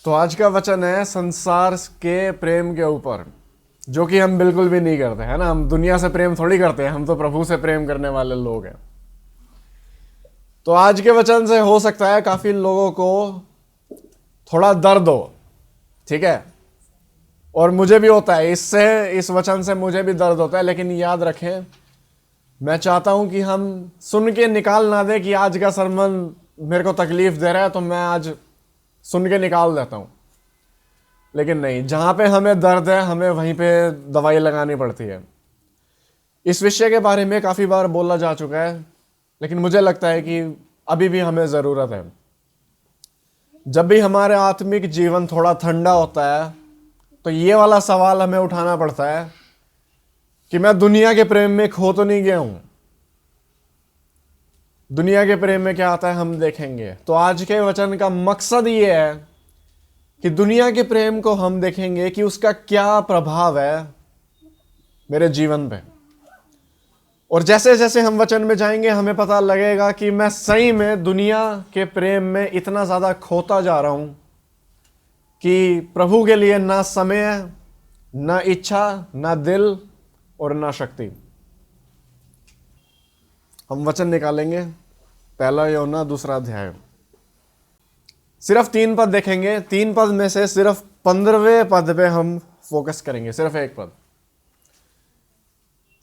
तो आज का वचन है संसार के प्रेम के ऊपर, जो कि हम बिल्कुल भी नहीं करते है ना। हम दुनिया से प्रेम थोड़ी करते हैं, हम तो प्रभु से प्रेम करने वाले लोग हैं। तो आज के वचन से हो सकता है काफी लोगों को थोड़ा दर्द हो, ठीक है, और मुझे भी होता है। इस वचन से मुझे भी दर्द होता है। लेकिन याद रखें, मैं चाहता हूं कि हम सुन के निकाल ना दें कि आज का सरमन मेरे को तकलीफ दे रहा है तो मैं आज सुन के निकाल देता हूं। लेकिन नहीं, जहां पे हमें दर्द है हमें वहीं पे दवाई लगानी पड़ती है। इस विषय के बारे में काफी बार बोला जा चुका है, लेकिन मुझे लगता है कि अभी भी हमें जरूरत है। जब भी हमारे आत्मिक जीवन थोड़ा ठंडा होता है तो ये वाला सवाल हमें उठाना पड़ता है कि मैं दुनिया के प्रेम में खो तो नहीं गया हूं। दुनिया के प्रेम में क्या आता है हम देखेंगे। तो आज के वचन का मकसद ये है कि दुनिया के प्रेम को हम देखेंगे कि उसका क्या प्रभाव है मेरे जीवन पे। और जैसे जैसे हम वचन में जाएंगे हमें पता लगेगा कि मैं सही में दुनिया के प्रेम में इतना ज्यादा खोता जा रहा हूं कि प्रभु के लिए ना समय, ना इच्छा, ना दिल और ना शक्ति। हम वचन निकालेंगे, पहला यूहन्ना 2 अध्याय। सिर्फ 3 पद देखेंगे। 3 पद में से सिर्फ 15वें पद पे हम फोकस करेंगे, सिर्फ एक पद।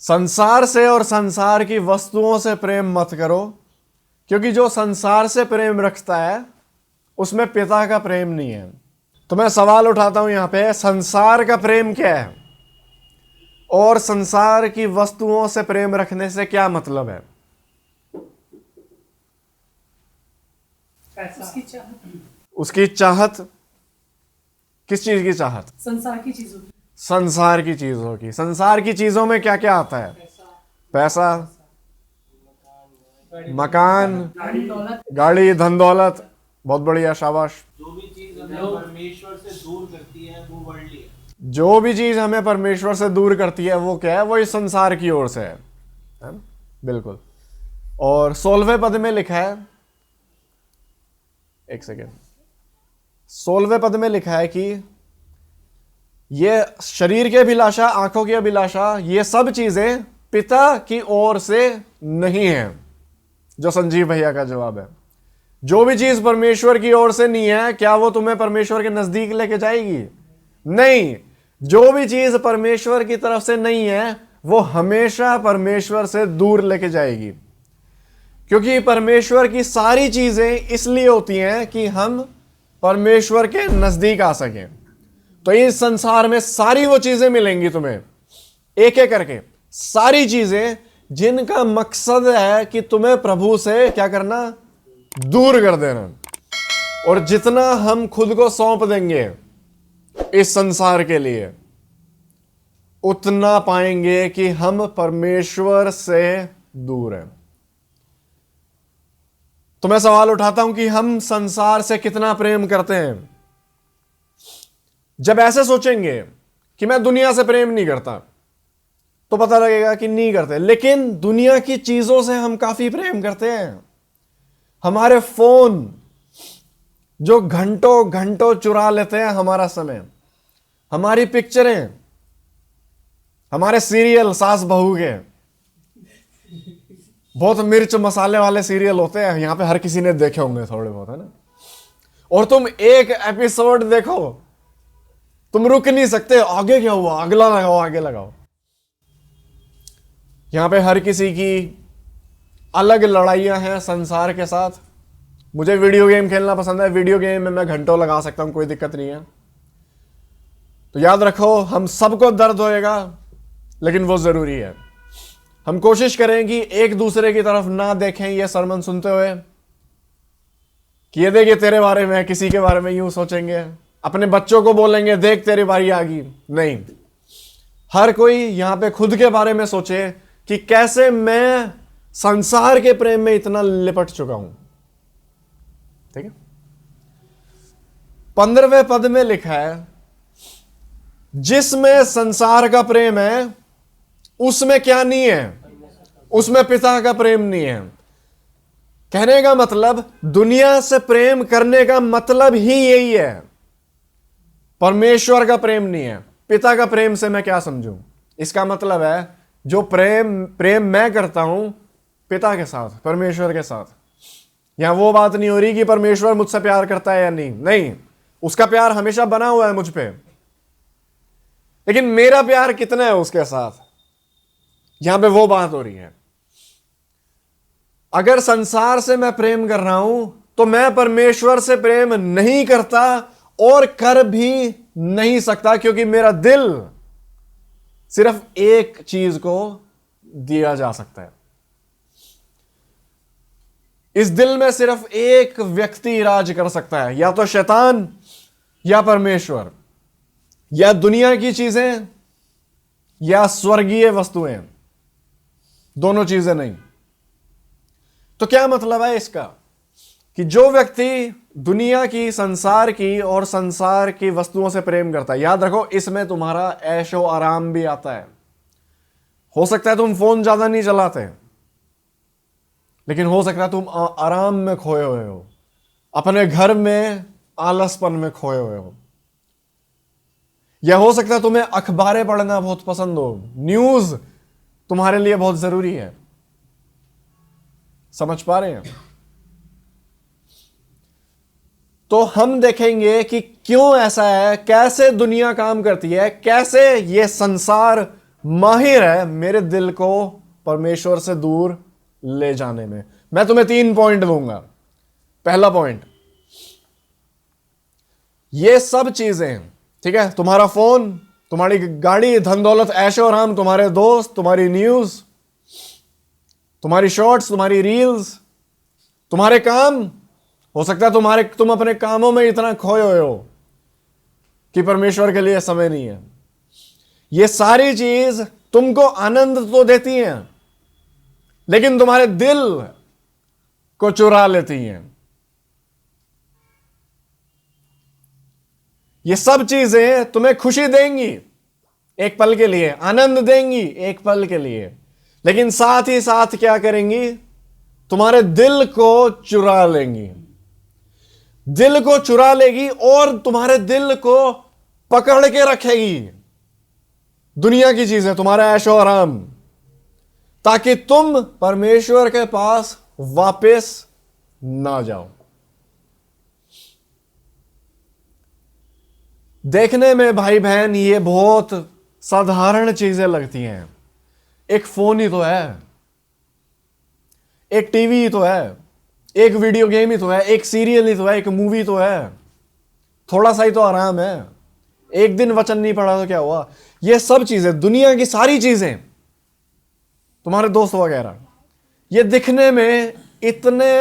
संसार से और संसार की वस्तुओं से प्रेम मत करो, क्योंकि जो संसार से प्रेम रखता है उसमें पिता का प्रेम नहीं है। तो मैं सवाल उठाता हूं यहां पे, संसार का प्रेम क्या है और संसार की वस्तुओं से प्रेम रखने से क्या मतलब है? उसकी चाहत। किस चीज की चाहत? संसार की चीजों की। संसार की चीजों की। संसार की चीजों में क्या क्या आता है? पैसा, मकान, गाड़ी, धन दौलत। बहुत बढ़िया, शाबाश। जो भी चीज हमें परमेश्वर से दूर करती है वो वर्ल्डली है। जो भी चीज हमें परमेश्वर से दूर करती है वो क्या है? वो इस संसार की ओर से है ना? बिल्कुल। और 16वें पद में लिखा है, एक सेकेंड, 16वें पद में लिखा है कि ये शरीर की अभिलाषा, आंखों की अभिलाषा, ये सब चीजें पिता की ओर से नहीं है। जो संजीव भैया का जवाब है, जो भी चीज परमेश्वर की ओर से नहीं है, क्या वो तुम्हें परमेश्वर के नजदीक लेके जाएगी? नहीं। जो भी चीज परमेश्वर की तरफ से नहीं है वो हमेशा परमेश्वर से दूर लेके जाएगी, क्योंकि परमेश्वर की सारी चीजें इसलिए होती हैं कि हम परमेश्वर के नजदीक आ सकें। तो इस संसार में सारी वो चीजें मिलेंगी तुम्हें, एक एक करके सारी चीजें, जिनका मकसद है कि तुम्हें प्रभु से क्या करना? दूर कर देना। और जितना हम खुद को सौंप देंगे इस संसार के लिए, उतना पाएंगे कि हम परमेश्वर से दूर हैं। तो मैं सवाल उठाता हूं कि हम संसार से कितना प्रेम करते हैं। जब ऐसे सोचेंगे कि मैं दुनिया से प्रेम नहीं करता, तो पता लगेगा कि नहीं करते। लेकिन दुनिया की चीजों से हम काफी प्रेम करते हैं। हमारे फोन जो घंटों घंटों चुरा लेते हैं हमारा समय, हमारी पिक्चरें, हमारे सीरियल, सास बहू के बहुत मिर्च मसाले वाले सीरियल होते हैं, यहां पे हर किसी ने देखे होंगे थोड़े बहुत, है ना। और तुम एक एपिसोड देखो, तुम रुक नहीं सकते, आगे क्या हुआ, अगला लगाओ, आगे लगाओ। यहां पे हर किसी की अलग लड़ाइयां हैं संसार के साथ। मुझे वीडियो गेम खेलना पसंद है, वीडियो गेम में मैं घंटों लगा सकता हूं, कोई दिक्कत नहीं है। तो याद रखो, हम सबको दर्द होएगा, लेकिन वो जरूरी है। हम कोशिश करें कि एक दूसरे की तरफ ना देखें ये सरमन सुनते हुए कि ये देखिए तेरे बारे में, किसी के बारे में यूं सोचेंगे, अपने बच्चों को बोलेंगे देख तेरी बारी आ गई। नहीं, हर कोई यहां पे खुद के बारे में सोचे कि कैसे मैं संसार के प्रेम में इतना लिपट चुका हूं। ठीक है। 15वें पद में लिखा है, जिसमें संसार का प्रेम है उसमें क्या नहीं है? उसमें पिता का प्रेम नहीं है। कहने का मतलब, दुनिया से प्रेम करने का मतलब ही यही है परमेश्वर का प्रेम नहीं है। पिता का प्रेम से मैं क्या समझूं? इसका मतलब है जो प्रेम मैं करता हूं पिता के साथ, परमेश्वर के साथ। यहां वो बात नहीं हो रही कि परमेश्वर मुझसे प्यार करता है या नहीं, उसका प्यार हमेशा बना हुआ है मुझ पे, लेकिन मेरा प्यार कितना है उसके साथ, यहां पे वो बात हो रही है। अगर संसार से मैं प्रेम कर रहा हूं तो मैं परमेश्वर से प्रेम नहीं करता और कर भी नहीं सकता, क्योंकि मेरा दिल सिर्फ एक चीज को दिया जा सकता है। इस दिल में सिर्फ एक व्यक्ति राज कर सकता है, या तो शैतान या परमेश्वर, या दुनिया की चीजें या स्वर्गीय वस्तुएं, दोनों चीजें नहीं। तो क्या मतलब है इसका? कि जो व्यक्ति दुनिया की, संसार की और संसार की वस्तुओं से प्रेम करता है, याद रखो इसमें तुम्हारा ऐशो आराम भी आता है। हो सकता है तुम फोन ज्यादा नहीं चलाते, लेकिन हो सकता है तुम आराम में खोए हुए हो, अपने घर में आलसपन में खोए हुए हो, या हो सकता है तुम्हें अखबारें पढ़ना बहुत पसंद हो, न्यूज तुम्हारे लिए बहुत जरूरी है। समझ पा रहे हैं? तो हम देखेंगे कि क्यों ऐसा है, कैसे दुनिया काम करती है, कैसे ये संसार माहिर है मेरे दिल को परमेश्वर से दूर ले जाने में। मैं तुम्हें 3 पॉइंट दूंगा। पहला पॉइंट, ये सब चीजें, ठीक है, तुम्हारा फोन, तुम्हारी गाड़ी, धन दौलत, ऐशो आराम, तुम्हारे दोस्त, तुम्हारी न्यूज, तुम्हारी शॉर्ट्स, तुम्हारी रील्स, तुम्हारे काम, हो सकता है तुम अपने कामों में इतना खोए हुए हो कि परमेश्वर के लिए समय नहीं है। ये सारी चीज तुमको आनंद तो देती हैं, लेकिन तुम्हारे दिल को चुरा लेती हैं। ये सब चीजें तुम्हें खुशी देंगी एक पल के लिए, आनंद देंगी एक पल के लिए, लेकिन साथ ही साथ क्या करेंगी? तुम्हारे दिल को चुरा लेंगी। दिल को चुरा लेगी और तुम्हारे दिल को पकड़ के रखेगी दुनिया की चीजें, तुम्हारा ऐशो आराम, ताकि तुम परमेश्वर के पास वापस ना जाओ। देखने में भाई बहन ये बहुत साधारण चीजें लगती हैं। एक फोन ही तो है, एक टीवी ही तो है, एक वीडियो गेम ही तो है, एक सीरियल ही तो है, एक मूवी तो है, थोड़ा सा ही तो आराम है, एक दिन वचन नहीं पढ़ा तो क्या हुआ? ये सब चीजें, दुनिया की सारी चीजें, तुम्हारे दोस्त वगैरह, ये दिखने में इतने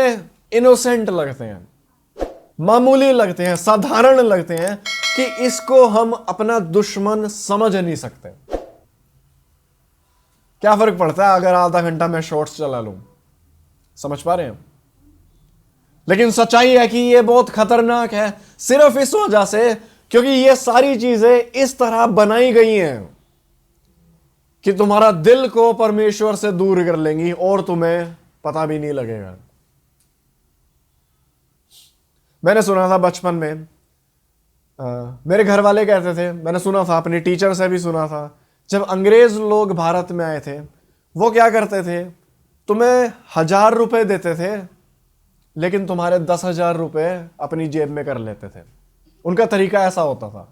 इनोसेंट लगते हैं, मामूली लगते हैं, साधारण लगते हैं कि इसको हम अपना दुश्मन समझ नहीं सकते। क्या फर्क पड़ता है अगर आधा घंटा मैं शॉर्ट्स चला लूं? समझ पा रहे हैं? लेकिन सच्चाई है कि ये बहुत खतरनाक है, सिर्फ इस वजह से क्योंकि ये सारी चीजें इस तरह बनाई गई हैं कि तुम्हारा दिल को परमेश्वर से दूर कर लेंगी और तुम्हें पता भी नहीं लगेगा। मैंने सुना था बचपन में, मेरे घर वाले कहते थे, मैंने सुना था, अपने टीचर से भी सुना था, जब अंग्रेज लोग भारत में आए थे, वो क्या करते थे? तुम्हें 1000 रुपए देते थे, लेकिन तुम्हारे 10,000 रुपए अपनी जेब में कर लेते थे। उनका तरीका ऐसा होता था।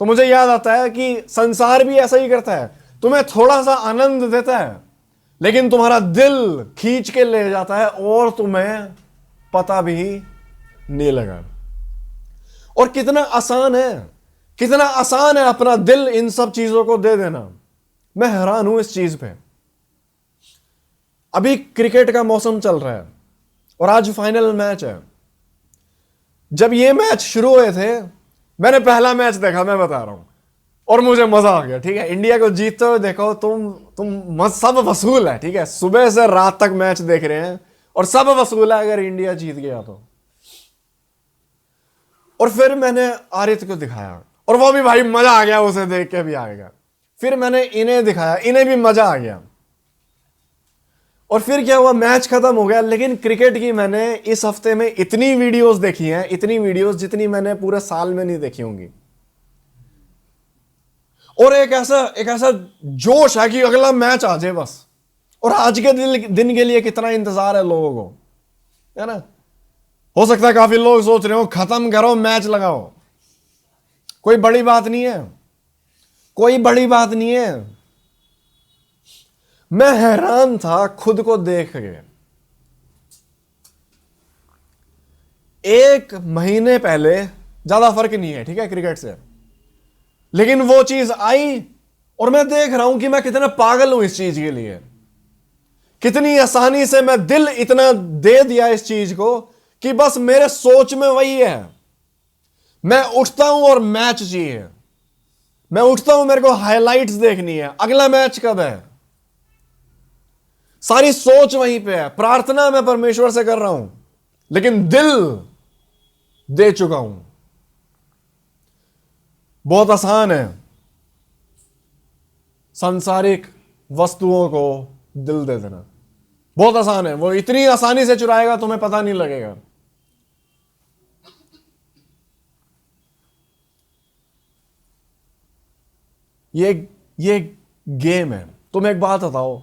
तो मुझे याद आता है कि संसार भी ऐसा ही करता है, तुम्हें थोड़ा सा आनंद देता है, लेकिन तुम्हारा दिल खींच के ले जाता है और तुम्हें पता भी नहीं लगा। और कितना आसान है, कितना आसान है अपना दिल इन सब चीजों को दे देना। मैं हैरान हूं इस चीज पे। अभी क्रिकेट का मौसम चल रहा है और आज फाइनल मैच है। जब ये मैच शुरू हुए थे, मैंने पहला मैच देखा, मैं बता रहा हूं, और मुझे मजा आ गया। ठीक है, इंडिया को जीतते हुए देखो, तुम सब वसूल है। ठीक है, सुबह से रात तक मैच देख रहे हैं और सब वसूल है अगर इंडिया जीत गया तो। और फिर मैंने आरित को दिखाया और वो भी भाई मजा आ गया, उसे देख के भी आएगा। फिर मैंने इन्हें दिखाया, इन्हें भी मजा आ गया। और फिर क्या हुआ, मैच खत्म हो गया। लेकिन क्रिकेट की मैंने इस हफ्ते में इतनी वीडियोस देखी हैं, इतनी वीडियोस जितनी मैंने पूरे साल में नहीं देखी होंगी। और एक ऐसा जोश है कि अगला मैच आ जाए बस। और आज के दिन के लिए कितना इंतजार है लोगों को, है ना। हो सकता है काफी लोग सोच रहे हो खत्म करो, मैच लगाओ। कोई बड़ी बात नहीं है, कोई बड़ी बात नहीं है। मैं हैरान था खुद को देख के। एक महीने पहले, ज्यादा फर्क नहीं है ठीक है क्रिकेट से, लेकिन वो चीज आई और मैं देख रहा हूं कि मैं कितना पागल हूं इस चीज के लिए। कितनी आसानी से मैं दिल इतना दे दिया इस चीज को कि बस मेरे सोच में वही है। मैं उठता हूं और मैच चाहिए, मैं उठता हूं मेरे को हाइलाइट्स देखनी है, अगला मैच कब है। सारी सोच वहीं पे है, प्रार्थना मैं परमेश्वर से कर रहा हूं, लेकिन दिल दे चुका हूं। बहुत आसान है सांसारिक वस्तुओं को दिल दे देना, बहुत आसान है। वो इतनी आसानी से चुराएगा तुम्हें पता नहीं लगेगा। ये गेम है। तुम एक बात बताओ,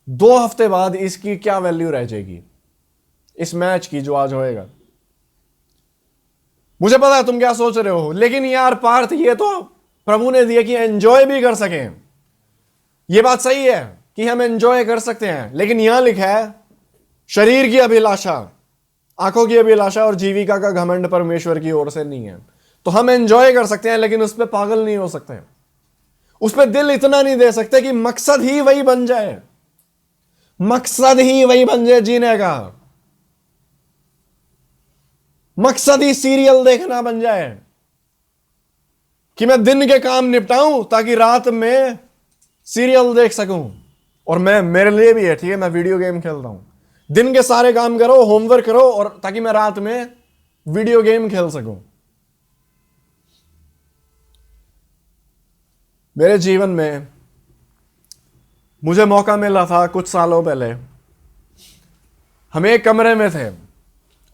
2 हफ्ते बाद इसकी क्या वैल्यू रह जाएगी, इस मैच की जो आज होएगा। मुझे पता है तुम क्या सोच रहे हो, लेकिन यार पार्थ ये तो प्रभु ने दिया कि एंजॉय भी कर सकें। ये बात सही है कि हम एंजॉय कर सकते हैं, लेकिन यहां लिखा है शरीर की अभिलाषा, आंखों की अभिलाषा और जीविका का घमंड परमेश्वर की ओर से नहीं है। तो हम एंजॉय कर सकते हैं, लेकिन उस पर पागल नहीं हो सकते, उस पर दिल इतना नहीं दे सकते कि मकसद ही वही बन जाए, मकसद ही वही बन जाए जीने का, मकसद ही सीरियल देखना बन जाए कि मैं दिन के काम निपटाऊं ताकि रात में सीरियल देख सकूं। और मैं, मेरे लिए भी है ठीक है, मैं वीडियो गेम खेलता हूं। दिन के सारे काम करो, होमवर्क करो, और ताकि मैं रात में वीडियो गेम खेल सकूं। मेरे जीवन में मुझे मौका मिला था कुछ सालों पहले, हम एक कमरे में थे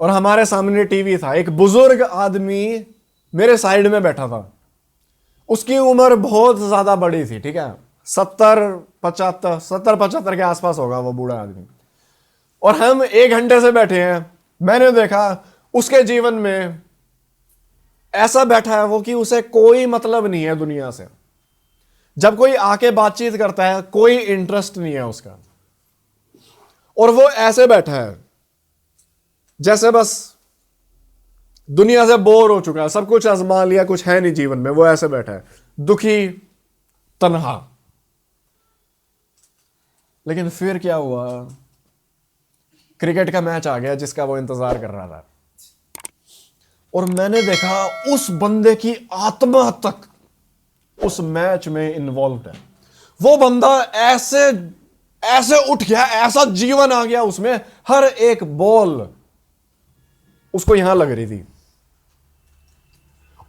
और हमारे सामने टीवी था। एक बुजुर्ग आदमी मेरे साइड में बैठा था, उसकी उम्र बहुत ज्यादा बड़ी थी ठीक है, 70-75 के आसपास होगा वो बूढ़ा आदमी। और हम 1 घंटे से बैठे हैं। मैंने देखा उसके जीवन में ऐसा बैठा है वो कि उसे कोई मतलब नहीं है दुनिया से। जब कोई आके बातचीत करता है कोई इंटरेस्ट नहीं है उसका, और वो ऐसे बैठा है जैसे बस दुनिया से बोर हो चुका है, सब कुछ आजमा लिया, कुछ है नहीं जीवन में। वो ऐसे बैठा है दुखी, तन्हा। लेकिन फिर क्या हुआ, क्रिकेट का मैच आ गया जिसका वो इंतजार कर रहा था, और मैंने देखा उस बंदे की आत्मा तक उस मैच में इन्वॉल्व है। वो बंदा ऐसे ऐसे उठ गया, ऐसा जीवन आ गया उसमें, हर एक बॉल उसको यहां लग रही थी।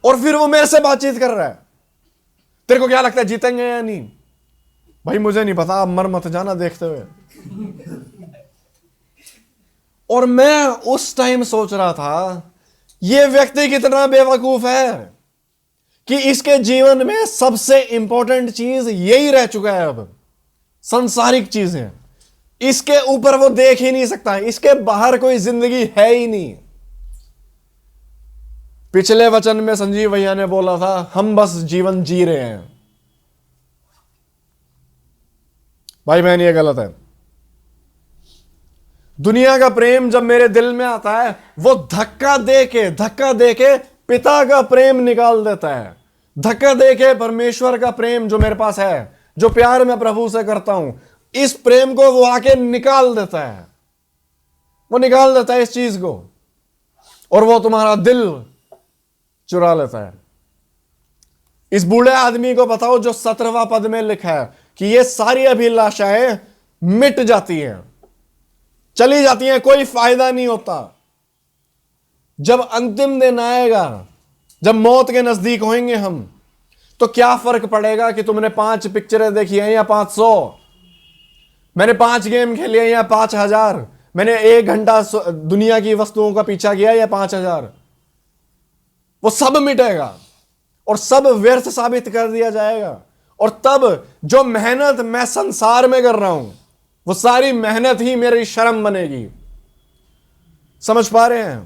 और फिर वो मेरे से बातचीत कर रहा है, तेरे को क्या लगता है जीतेंगे या नहीं? भाई मुझे नहीं पता, अब मर मत जाना देखते हुए। और मैं उस टाइम सोच रहा था ये व्यक्ति कितना बेवकूफ है कि इसके जीवन में सबसे इंपॉर्टेंट चीज यही रह चुका है, अब सांसारिक चीजें। इसके ऊपर वो देख ही नहीं सकता, इसके बाहर कोई जिंदगी है ही नहीं। पिछले वचन में संजीव भैया ने बोला था हम बस जीवन जी रहे हैं। भाई बहन ये गलत है। दुनिया का प्रेम जब मेरे दिल में आता है वो धक्का दे के पिता का प्रेम निकाल देता है, धक्का दे के परमेश्वर का प्रेम जो मेरे पास है, जो प्यार मैं प्रभु से करता हूं, इस प्रेम को वो आके निकाल देता है। वो निकाल देता है इस चीज को, और वो तुम्हारा दिल चुरा लेता है। इस बूढ़े आदमी को बताओ जो 17वां पद में लिखा है कि ये सारी अभिलाषाएं मिट जाती हैं, चली जाती हैं, कोई फायदा नहीं होता। जब अंतिम दिन आएगा, जब मौत के नजदीक होंगे हम, तो क्या फर्क पड़ेगा कि तुमने 5 पिक्चरें देखी हैं या 500, मैंने 5 गेम खेले हैं या 5000, मैंने 1 घंटा दुनिया की वस्तुओं का पीछा किया या 5000। वो सब मिटेगा, और सब व्यर्थ साबित कर दिया जाएगा। और तब जो मेहनत मैं संसार में कर रहा हूं, वो सारी मेहनत ही मेरी शर्म बनेगी। समझ पा रहे हैं?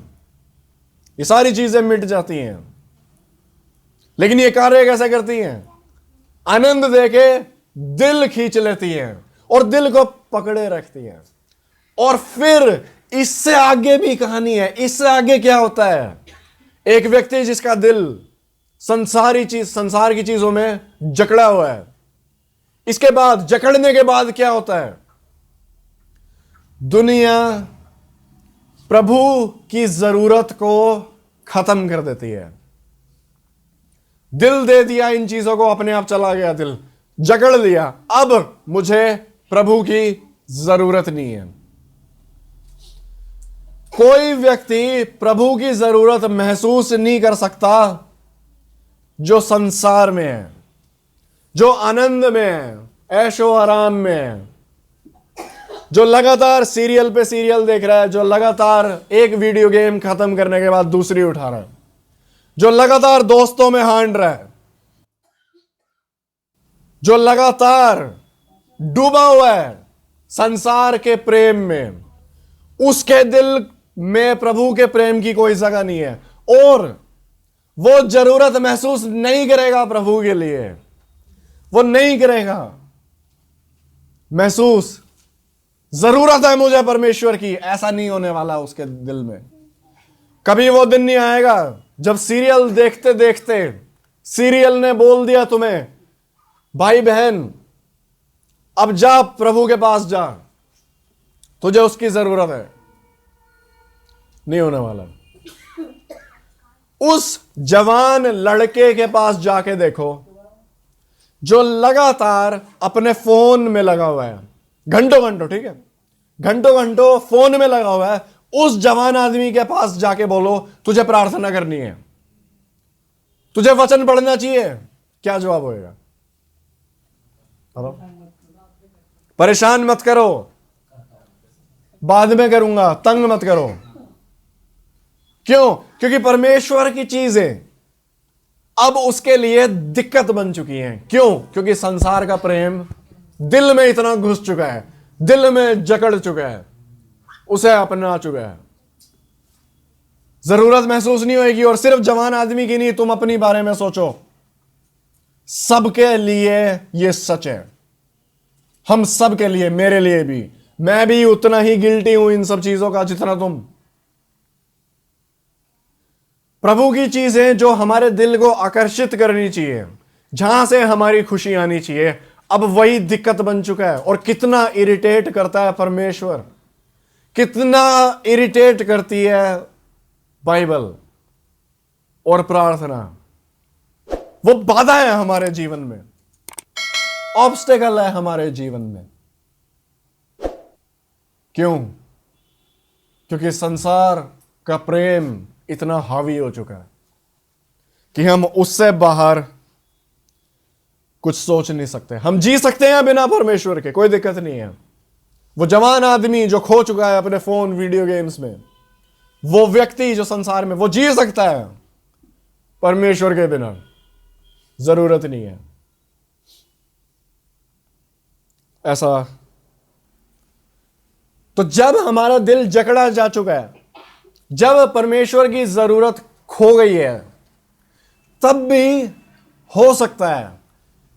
ये सारी चीजें मिट जाती हैं, लेकिन ये कार्य कैसे करती हैं? आनंद देके दिल खींच लेती हैं और दिल को पकड़े रखती हैं। और फिर इससे आगे भी कहानी है। इससे आगे क्या होता है? एक व्यक्ति जिसका दिल संसार की चीजों में जकड़ा हुआ है, इसके बाद जकड़ने के बाद क्या होता है? दुनिया प्रभु की जरूरत को खत्म कर देती है। दिल दे दिया इन चीजों को, अपने आप चला गया, दिल जकड़ लिया। अब मुझे प्रभु की जरूरत नहीं है। कोई व्यक्ति प्रभु की जरूरत महसूस नहीं कर सकता जो संसार में है, जो आनंद में है, ऐशो आराम में है, जो लगातार सीरियल पे सीरियल देख रहा है, जो लगातार एक वीडियो गेम खत्म करने के बाद दूसरी उठा रहा है, जो लगातार दोस्तों में हांड रहा है, जो लगातार डूबा हुआ है संसार के प्रेम में, उसके दिल में प्रभु के प्रेम की कोई जगह नहीं है। और वो जरूरत महसूस नहीं करेगा प्रभु के लिए, वो नहीं करेगा महसूस। जरूरत है मुझे परमेश्वर की, ऐसा नहीं होने वाला उसके दिल में। कभी वो दिन नहीं आएगा जब सीरियल देखते देखते सीरियल ने बोल दिया तुम्हें, भाई बहन अब जा प्रभु के पास जा, तुझे उसकी जरूरत है। नहीं होने वाला। उस जवान लड़के के पास जाके देखो जो लगातार अपने फोन में लगा हुआ है, घंटों घंटों, ठीक है, घंटों घंटों फोन में लगा हुआ है। उस जवान आदमी के पास जाके बोलो तुझे प्रार्थना करनी है, तुझे वचन पढ़ना चाहिए, क्या जवाब होएगा? परेशान मत करो, बाद में करूंगा, तंग मत करो। क्यों? क्योंकि परमेश्वर की चीजें अब उसके लिए दिक्कत बन चुकी हैं। क्यों? क्योंकि संसार का प्रेम दिल में इतना घुस चुका है, दिल में जकड़ चुका है, उसे अपना चुका है। जरूरत महसूस नहीं होगी। और सिर्फ जवान आदमी की नहीं, तुम अपनी बारे में सोचो, सबके लिए यह सच है। हम सबके लिए, मेरे लिए भी, मैं भी उतना ही गिल्टी हूं इन सब चीजों का जितना तुम। प्रभु की चीजें जो हमारे दिल को आकर्षित करनी चाहिए, जहां से हमारी खुशी आनी चाहिए, अब वही दिक्कत बन चुका है। और कितना इरिटेट करता है परमेश्वर, कितना इरिटेट करती है बाइबल और प्रार्थना। वो बाधा है हमारे जीवन में, ऑब्स्टेकल है हमारे जीवन में। क्यों? क्योंकि संसार का प्रेम इतना हावी हो चुका है कि हम उससे बाहर कुछ सोच नहीं सकते। हम जी सकते हैं बिना परमेश्वर के, कोई दिक्कत नहीं है। वो जवान आदमी जो खो चुका है अपने फोन वीडियो गेम्स में, वो व्यक्ति जो संसार में, वो जी सकता है परमेश्वर के बिना, जरूरत नहीं है। ऐसा तो जब हमारा दिल जकड़ा जा चुका है, जब परमेश्वर की जरूरत खो गई है, तब भी हो सकता है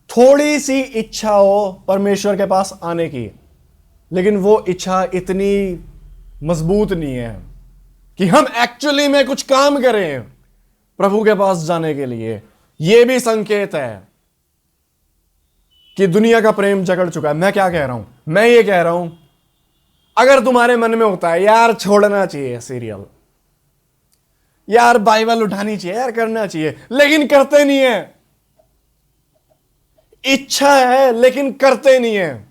थोड़ी सी इच्छा हो परमेश्वर के पास आने की, लेकिन वो इच्छा इतनी मजबूत नहीं है कि हम एक्चुअली में कुछ काम करें प्रभु के पास जाने के लिए। यह भी संकेत है कि दुनिया का प्रेम जकड़ चुका है। मैं क्या कह रहा हूं? मैं ये कह रहा हूं, अगर तुम्हारे मन में होता है यार छोड़ना चाहिए सीरियल, यार बाइबल उठानी चाहिए, यार करना चाहिए, लेकिन करते नहीं है, इच्छा है लेकिन करते नहीं है,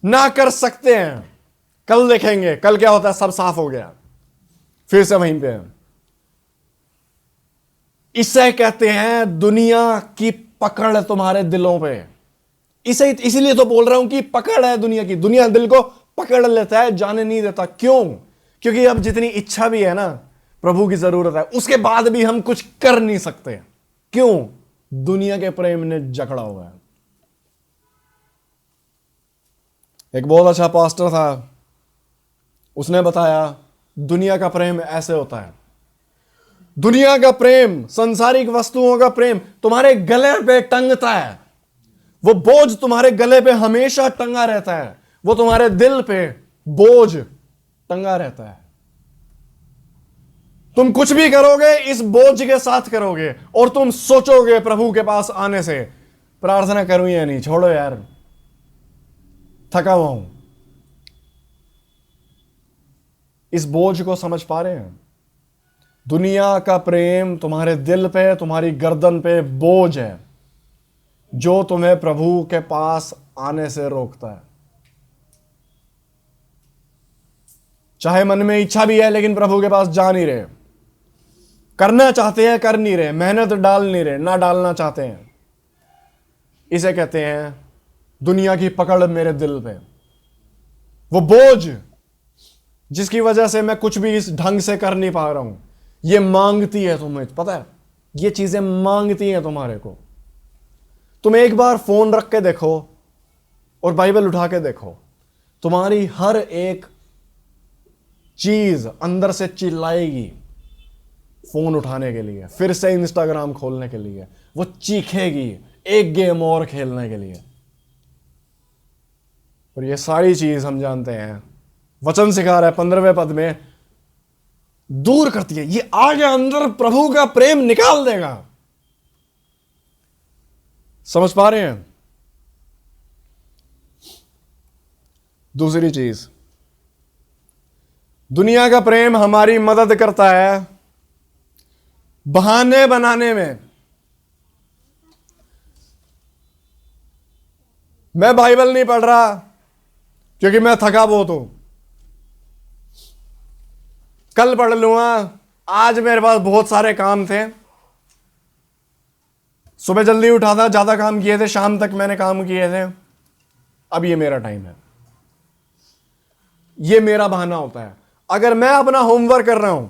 ना कर सकते हैं, कल देखेंगे, कल क्या होता है, सब साफ हो गया, फिर से वहीं पे। इसे कहते हैं दुनिया की पकड़ तुम्हारे दिलों पे। इसे इसीलिए तो बोल रहा हूं कि पकड़ है दुनिया की। दुनिया दिल को पकड़ लेता है, जाने नहीं देता। क्यों? क्योंकि अब जितनी इच्छा भी है ना, प्रभु की जरूरत है, उसके बाद भी हम कुछ कर नहीं सकते। क्यों? दुनिया के प्रेम ने जकड़ा हुआ है। एक बहुत अच्छा पास्टर था, उसने बताया दुनिया का प्रेम ऐसे होता है। दुनिया का प्रेम, सांसारिक वस्तुओं का प्रेम तुम्हारे गले पे टंगता है, वो बोझ तुम्हारे गले पे हमेशा टंगा रहता है, वो तुम्हारे दिल पे बोझ टंगा रहता है। तुम कुछ भी करोगे इस बोझ के साथ करोगे, और तुम सोचोगे प्रभु के पास आने से प्रार्थना करूं या नहीं, छोड़ो यार, थका हुआ हूं। इस बोझ को समझ पा रहे हैं? दुनिया का प्रेम तुम्हारे दिल पे, तुम्हारी गर्दन पे बोझ है जो तुम्हें प्रभु के पास आने से रोकता है। चाहे मन में इच्छा भी है लेकिन प्रभु के पास जा नहीं रहे, करना चाहते हैं कर नहीं रहे, मेहनत डाल नहीं रहे, ना डालना चाहते हैं। इसे कहते हैं दुनिया की पकड़ मेरे दिल पे, वो बोझ जिसकी वजह से मैं कुछ भी इस ढंग से कर नहीं पा रहा हूं। ये मांगती है, तुम्हें पता है, ये चीजें मांगती हैं तुम्हारे को। तुम एक बार फोन रख के देखो और बाइबल उठा के देखो, तुम्हारी हर एक चीज अंदर से चिल्लाएगी फोन उठाने के लिए, फिर से इंस्टाग्राम खोलने के लिए, वो चीखेगी एक गेम और खेलने के लिए। और ये सारी चीज हम जानते हैं, वचन सिखा रहा है 15वें पद में, दूर करती है। ये आगे अंदर प्रभु का प्रेम निकाल देगा। समझ पा रहे हैं? दूसरी चीज, दुनिया का प्रेम हमारी मदद करता है बहाने बनाने में। मैं बाइबल नहीं पढ़ रहा क्योंकि मैं थका बहुत हूं, कल पढ़ लूंगा, आज मेरे पास बहुत सारे काम थे, सुबह जल्दी उठा था, ज्यादा काम किए थे, शाम तक मैंने काम किए थे, अब ये मेरा टाइम है। ये मेरा बहाना होता है। अगर मैं अपना होमवर्क कर रहा हूं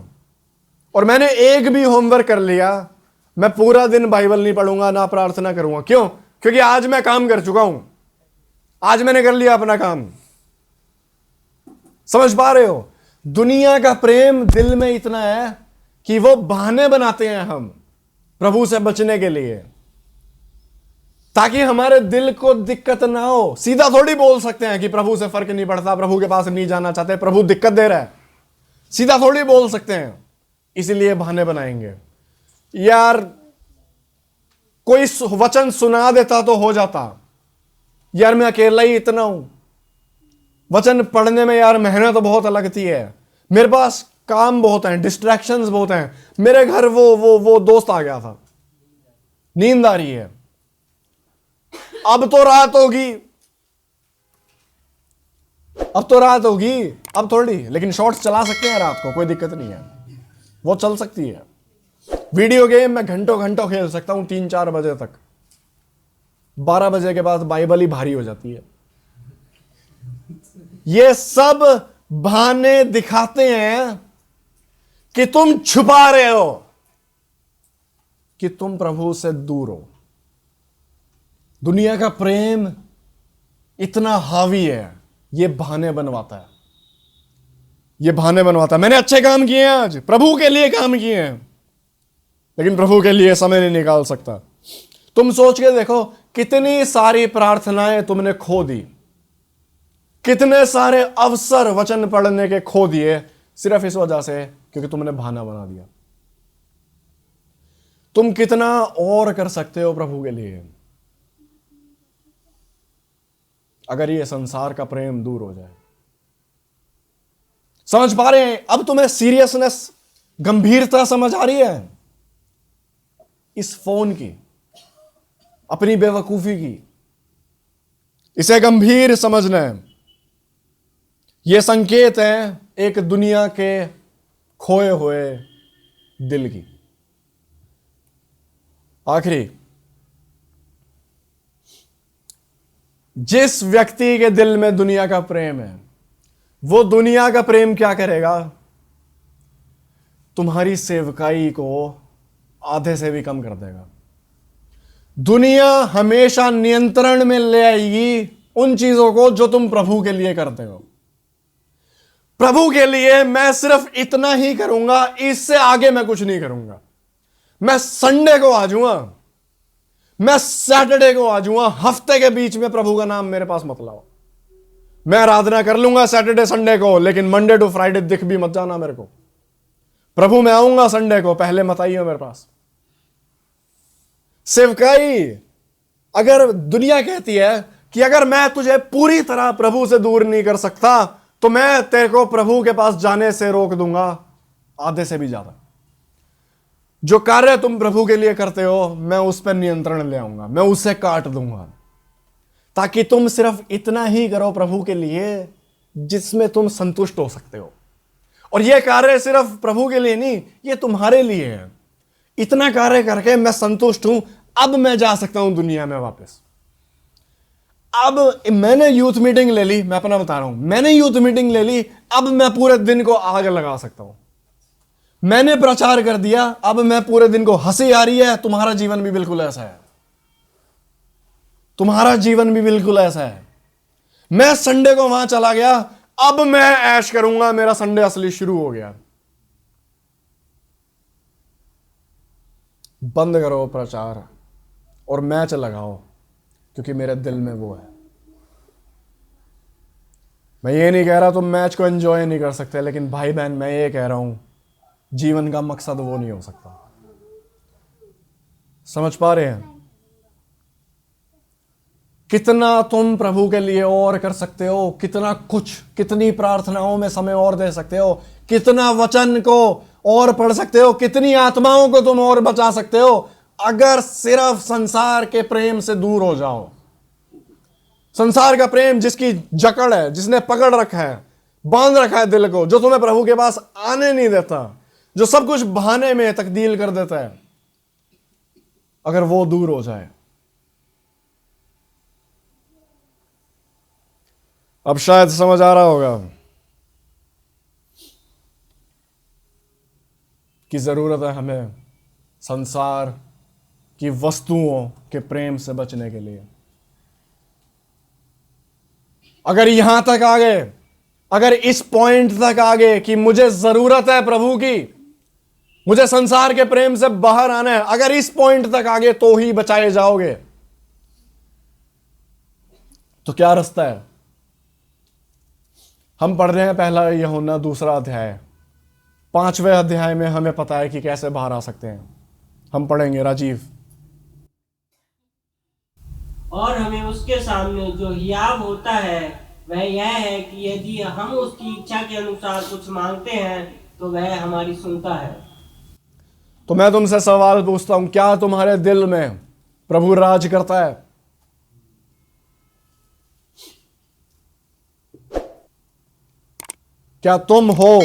और मैंने एक भी होमवर्क कर लिया, मैं पूरा दिन बाइबल नहीं पढ़ूंगा, ना प्रार्थना करूंगा। क्यों? क्योंकि आज मैं काम कर चुका हूं, आज मैंने कर लिया अपना काम। समझ पा रहे हो? दुनिया का प्रेम दिल में इतना है कि वो बहाने बनाते हैं हम प्रभु से बचने के लिए, ताकि हमारे दिल को दिक्कत ना हो। सीधा थोड़ी बोल सकते हैं कि प्रभु से फर्क नहीं पड़ता, प्रभु के पास नहीं जाना चाहते, प्रभु दिक्कत दे रहा है, सीधा थोड़ी बोल सकते हैं। इसीलिए बहाने बनाएंगे। यार कोई वचन सुना देता तो हो जाता, यार मैं अकेला ही इतना हूं, वचन पढ़ने में यार मेहनत तो बहुत लगती है, मेरे पास काम बहुत हैं, डिस्ट्रैक्शंस बहुत हैं, मेरे घर वो दोस्त आ गया था, नींद आ रही है, अब तो रात होगी, अब थोड़ी, लेकिन शॉर्ट्स चला सकते हैं रात को, कोई दिक्कत नहीं है, वो चल सकती है। वीडियो गेम मैं घंटों घंटों खेल सकता हूं 3-4 बजे तक, 12 बजे के बाद बाइबल ही भारी हो जाती है। ये सब बहाने दिखाते हैं कि तुम छुपा रहे हो कि तुम प्रभु से दूर हो। दुनिया का प्रेम इतना हावी है, ये बहाने बनवाता है, ये बहाने बनवाता है। मैंने अच्छे काम किए हैं, आज प्रभु के लिए काम किए हैं, लेकिन प्रभु के लिए समय नहीं निकाल सकता। तुम सोच के देखो, कितनी सारी प्रार्थनाएं तुमने खो दी, कितने सारे अवसर वचन पढ़ने के खो दिए, सिर्फ इस वजह से क्योंकि तुमने बहाना बना दिया। तुम कितना और कर सकते हो प्रभु के लिए अगर ये संसार का प्रेम दूर हो जाए। समझ पा रहे हैं? अब तुम्हें सीरियसनेस, गंभीरता समझ आ रही है इस फोन की, अपनी बेवकूफी की। इसे गंभीर समझना है। यह संकेत है एक दुनिया के खोए हुए दिल की। आखिरी, जिस व्यक्ति के दिल में दुनिया का प्रेम है, वो दुनिया का प्रेम क्या करेगा? तुम्हारी सेवकाई को आधे से भी कम कर देगा। दुनिया हमेशा नियंत्रण में ले आएगी उन चीजों को जो तुम प्रभु के लिए करते हो। प्रभु के लिए मैं सिर्फ इतना ही करूंगा, इससे आगे मैं कुछ नहीं करूंगा। मैं संडे को आ जाऊंगा, मैं सैटरडे को आ जाऊंगा, हफ्ते के बीच में प्रभु का नाम मेरे पास मत लाओ। मैं आराधना कर लूंगा सैटरडे संडे को, लेकिन मंडे टू फ्राइडे दिख भी मत जाना मेरे को। प्रभु मैं आऊंगा संडे को, पहले मत आइए मेरे पास। सेवकाई, अगर दुनिया कहती है कि अगर मैं तुझे पूरी तरह प्रभु से दूर नहीं कर सकता तो मैं तेरे को प्रभु के पास जाने से रोक दूंगा, आधे से भी ज्यादा। जो कार्य तुम प्रभु के लिए करते हो मैं उस पर नियंत्रण ले आऊंगा, मैं उसे काट दूंगा, ताकि तुम सिर्फ इतना ही करो प्रभु के लिए जिसमें तुम संतुष्ट हो सकते हो। और यह कार्य सिर्फ प्रभु के लिए नहीं, यह तुम्हारे लिए है। इतना कार्य करके मैं संतुष्ट हूं, अब मैं जा सकता हूं दुनिया में वापस। अब मैंने यूथ मीटिंग ले ली, मैं अपना बता रहा हूं, मैंने यूथ मीटिंग ले ली, अब मैं पूरे दिन को आग लगा सकता हूं। मैंने प्रचार कर दिया, अब मैं पूरे दिन को, हंसी आ रही है, तुम्हारा जीवन भी बिल्कुल ऐसा है। तुम्हारा जीवन भी बिल्कुल ऐसा है। मैं संडे को वहां चला गया, अब मैं ऐश करूंगा, मेरा संडे असली शुरू हो गया। बंद करो प्रचार और मैच लगाओ, क्योंकि मेरे दिल में वो है। मैं ये नहीं कह रहा तुम मैच को एंजॉय नहीं कर सकते, लेकिन भाई बहन मैं ये कह रहा हूं जीवन का मकसद वो नहीं हो सकता। समझ पा रहे हैं? कितना तुम प्रभु के लिए और कर सकते हो, कितना कुछ, कितनी प्रार्थनाओं में समय और दे सकते हो, कितना वचन को और पढ़ सकते हो, कितनी आत्माओं को तुम और बचा सकते हो, अगर सिर्फ संसार के प्रेम से दूर हो जाओ। संसार का प्रेम जिसकी जकड़ है, जिसने पकड़ रखा है, बांध रखा है दिल को, जो तुम्हें प्रभु के पास आने नहीं देता, जो सब कुछ बहाने में तब्दील कर देता है, अगर वो दूर हो जाए। अब शायद समझ आ रहा होगा कि जरूरत है हमें संसार की वस्तुओं के प्रेम से बचने के लिए। अगर यहां तक आ गए, अगर इस पॉइंट तक आ गए कि मुझे जरूरत है प्रभु की, मुझे संसार के प्रेम से बाहर आना है, अगर इस पॉइंट तक आ गए तो ही बचाए जाओगे। तो क्या रास्ता है? हम पढ़ रहे हैं पहला यूहन्ना 2 अध्याय, 5वें अध्याय में हमें पता है कि कैसे बाहर आ सकते हैं। हम पढ़ेंगे राजीव। और हमें उसके सामने जो हियाव होता है वह यह है कि यदि हम उसकी इच्छा के अनुसार कुछ मांगते हैं तो वह हमारी सुनता है। तो मैं तुमसे सवाल पूछता हूं, क्या तुम्हारे दिल में प्रभु राज करता है? क्या तुम हो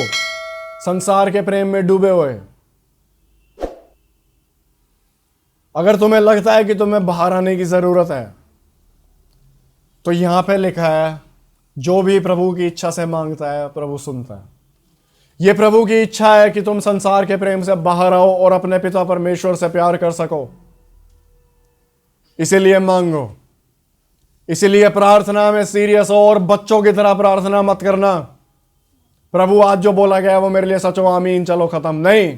संसार के प्रेम में डूबे हुए? अगर तुम्हें लगता है कि तुम्हें बाहर आने की जरूरत है, तो यहां पे लिखा है जो भी प्रभु की इच्छा से मांगता है प्रभु सुनता है। यह प्रभु की इच्छा है कि तुम संसार के प्रेम से बाहर आओ और अपने पिता परमेश्वर से प्यार कर सको। इसीलिए मांगो, इसीलिए प्रार्थना में सीरियस हो, और बच्चों की तरह प्रार्थना मत करना प्रभु आज जो बोला गया वो मेरे लिए सच हो, आमीन, चलो खत्म। नहीं,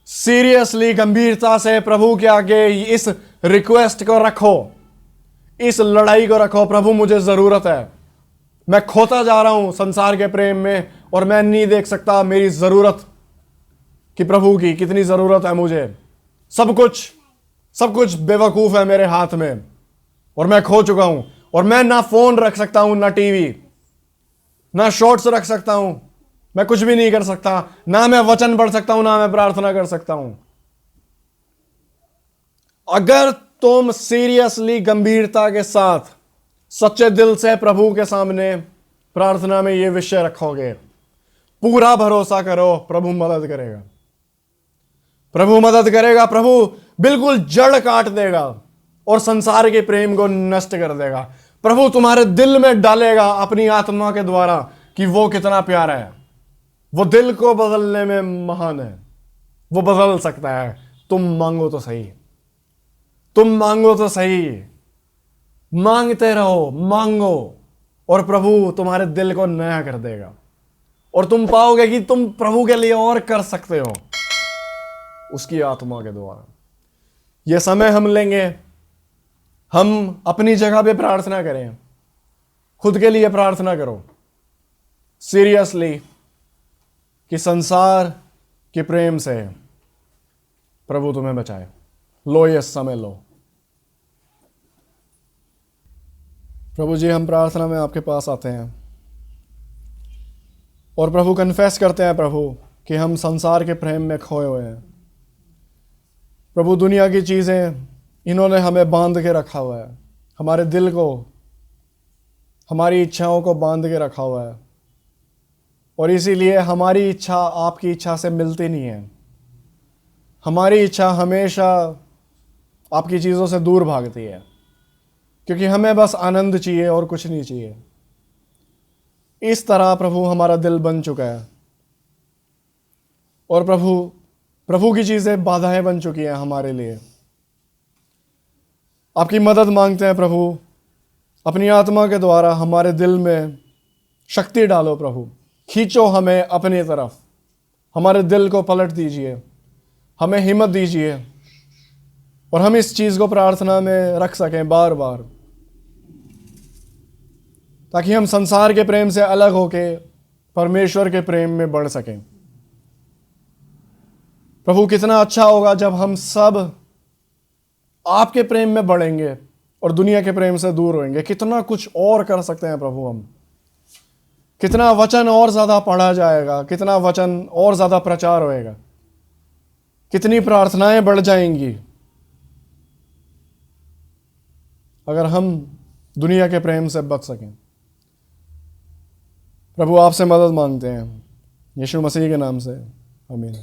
सीरियसली गंभीरता से प्रभु के आगे इस रिक्वेस्ट को रखो, इस लड़ाई को रखो। प्रभु मुझे जरूरत है, मैं खोता जा रहा हूं संसार के प्रेम में और मैं नहीं देख सकता मेरी जरूरत कि प्रभु की कितनी जरूरत है मुझे। सब कुछ बेवकूफ है मेरे हाथ में और मैं खो चुका हूं, और मैं ना फोन रख सकता हूं, ना टीवी, ना शॉर्ट्स रख सकता हूं, मैं कुछ भी नहीं कर सकता, ना मैं वचन पढ़ सकता हूं, ना मैं प्रार्थना कर सकता हूं। अगर तुम सीरियसली गंभीरता के साथ सच्चे दिल से प्रभु के सामने प्रार्थना में यह विषय रखोगे, पूरा भरोसा करो प्रभु मदद करेगा। प्रभु मदद करेगा, प्रभु बिल्कुल जड़ काट देगा और संसार के प्रेम को नष्ट कर देगा। प्रभु तुम्हारे दिल में डालेगा अपनी आत्मा के द्वारा कि वो कितना प्यारा है। वो दिल को बदलने में महान है, वो बदल सकता है। तुम मांगो तो सही। तुम मांगो तो सही, मांगते रहो, मांगो, और प्रभु तुम्हारे दिल को नया कर देगा, और तुम पाओगे कि तुम प्रभु के लिए और कर सकते हो उसकी आत्मा के द्वारा। यह समय हम लेंगे, हम अपनी जगह पे प्रार्थना करें, खुद के लिए प्रार्थना करो सीरियसली कि संसार के प्रेम से प्रभु तुम्हें बचाए। लो ये समय लो। प्रभु जी, हम प्रार्थना में आपके पास आते हैं और प्रभु कन्फेस करते हैं प्रभु कि हम संसार के प्रेम में खोए हुए हैं। प्रभु, दुनिया की चीज़ें इन्होंने हमें बांध के रखा हुआ है, हमारे दिल को, हमारी इच्छाओं को बांध के रखा हुआ है, और इसीलिए हमारी इच्छा आपकी इच्छा से मिलती नहीं है। हमारी इच्छा हमेशा आपकी चीज़ों से दूर भागती है, क्योंकि हमें बस आनंद चाहिए और कुछ नहीं चाहिए। इस तरह प्रभु हमारा दिल बन चुका है, और प्रभु की चीज़ें बाधाएं बन चुकी हैं हमारे लिए। आपकी मदद मांगते हैं प्रभु, अपनी आत्मा के द्वारा हमारे दिल में शक्ति डालो प्रभु, खींचो हमें अपनी तरफ, हमारे दिल को पलट दीजिए, हमें हिम्मत दीजिए, और हम इस चीज़ को प्रार्थना में रख सकें बार बार, ताकि हम संसार के प्रेम से अलग होके परमेश्वर के प्रेम में बढ़ सकें। प्रभु, कितना अच्छा होगा जब हम सब आपके प्रेम में बढ़ेंगे और दुनिया के प्रेम से दूर होंगे। कितना कुछ और कर सकते हैं प्रभु हम, कितना वचन और ज़्यादा पढ़ा जाएगा, कितना वचन और ज़्यादा प्रचार होएगा, कितनी प्रार्थनाएं बढ़ जाएंगी अगर हम दुनिया के प्रेम से बच सकें। प्रभु, आपसे मदद मांगते हैं यीशु मसीह के नाम से, आमीन।